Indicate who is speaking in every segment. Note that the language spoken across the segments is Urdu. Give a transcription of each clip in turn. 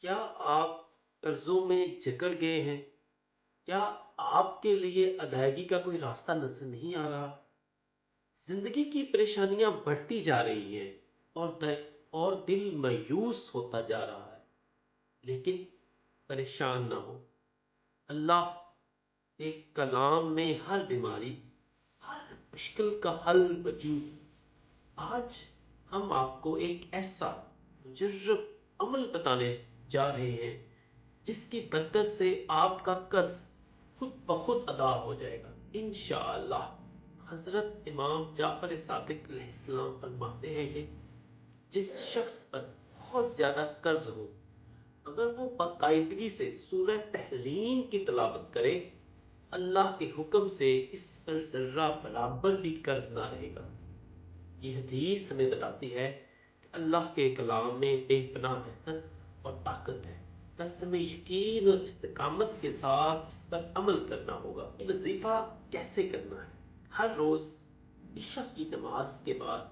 Speaker 1: کیا آپ قرضوں میں جکڑ گئے ہیں؟ کیا آپ کے لیے ادائیگی کا کوئی راستہ نظر نہیں آ رہا؟ زندگی کی پریشانیاں بڑھتی جا رہی ہیں اور دل مایوس ہوتا جا رہا ہے، لیکن پریشان نہ ہو۔ اللہ ایک کلام میں ہر بیماری، ہر مشکل کا حل موجود ہے۔ آج ہم آپ کو ایک ایسا مجرب عمل بتانے جا رہے ہیں جس کی برکت سے آپ کا قرض خود بخود ادا ہو جائے گا انشاءاللہ۔ حضرت امام جعفر صادق علیہ السلام فرماتے ہیں کہ جس شخص پر بہت زیادہ قرض ہو، اگر وہ باقاعدگی سے سورہ تحریم کی تلاوت کرے، اللہ کے حکم سے اس پر ذرہ برابر بھی قرض نہ رہے گا۔ یہ حدیث ہمیں بتاتی ہے کہ اللہ کے کلام میں بے پناہ برکت اور طاقت ہے، بس ہمیں یقین اور استقامت کے ساتھ اس پر عمل کرنا ہوگا۔ وظیفہ کیسے کرنا ہے؟ ہر روز عشاء کی نماز کے بعد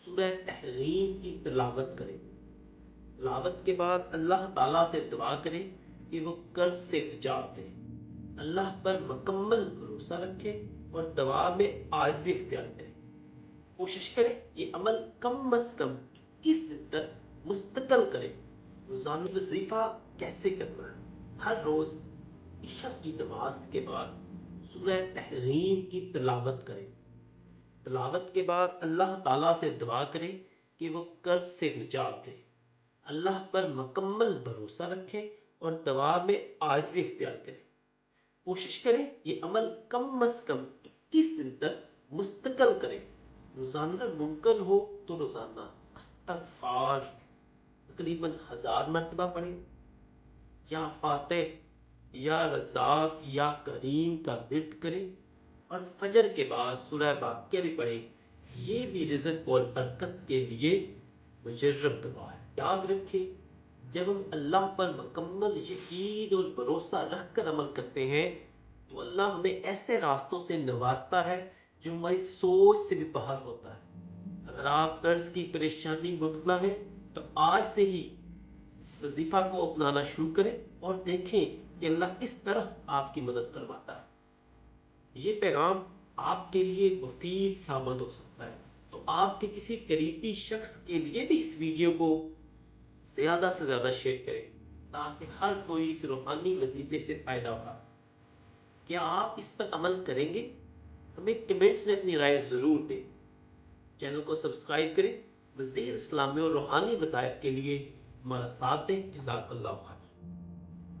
Speaker 1: سورہ تحریم کی تلاوت کریں۔ تلاوت کے بعد اللہ تعالیٰ سے دعا کریں کہ وہ قرض سے نجات دے۔ اللہ پر مکمل بھروسہ رکھیں اور دعا میں عاجزی اختیار کریں۔ کوشش کریں یہ عمل کم از کم 21 دن تک مستقل کریں۔ روزانہ وظیفہ کیسے کرنا ہے؟ ہر روز عشاء کی نماز کے بعد سورہ تحریم کی تلاوت کریں۔ تلاوت کے بعد اللہ تعالیٰ سے دعا کریں کہ وہ قرض سے نجات دے۔ اللہ پر مکمل بھروسہ رکھیں اور دعا میں عاجزی اختیار کریں۔ کوشش کریں یہ عمل کم از کم 21 دن تک مستقل کریں۔ روزانہ ممکن ہو تو روزانہ استغفار تقریباً 1000 مرتبہ پڑھیں، یا فاتح یا رزاق یا کریم کا ورد کریں، اور فجر کے بعد سورہ واقعہ بھی پڑھیں۔ یہ بھی رزق اور برکت کے لیے مجرب دعا ہے۔ یاد رکھیں، جب ہم اللہ پر مکمل یقین اور بھروسہ رکھ کر عمل کرتے ہیں تو اللہ ہمیں ایسے راستوں سے نوازتا ہے جو ہماری سوچ سے بھی باہر ہوتا ہے۔ اگر آپ قرض کی پریشانی مبتلا ہیں تو آج سے ہی اس وظیفہ کو اپنانا شروع کریں اور دیکھیں کہ اللہ کس طرح آپ کی مدد فرماتا ہے۔ یہ پیغام آپ کے لیے مفید ثابت ہو سکتا ہے، تو آپ کے کسی قریبی شخص کے لیے بھی اس ویڈیو کو زیادہ سے زیادہ شیئر کریں تاکہ ہر کوئی اس روحانی وظیفے سے فائدہ اٹھا۔ کیا آپ اس پر عمل کریں گے؟ ہمیں کمنٹس میں اپنی رائے ضرور دیں۔ چینل کو سبسکرائب کریں۔ مزید اسلامی اور روحانی وظائف کے لیے ہمارا ساتھ دیں۔ جزاک اللہ خیر۔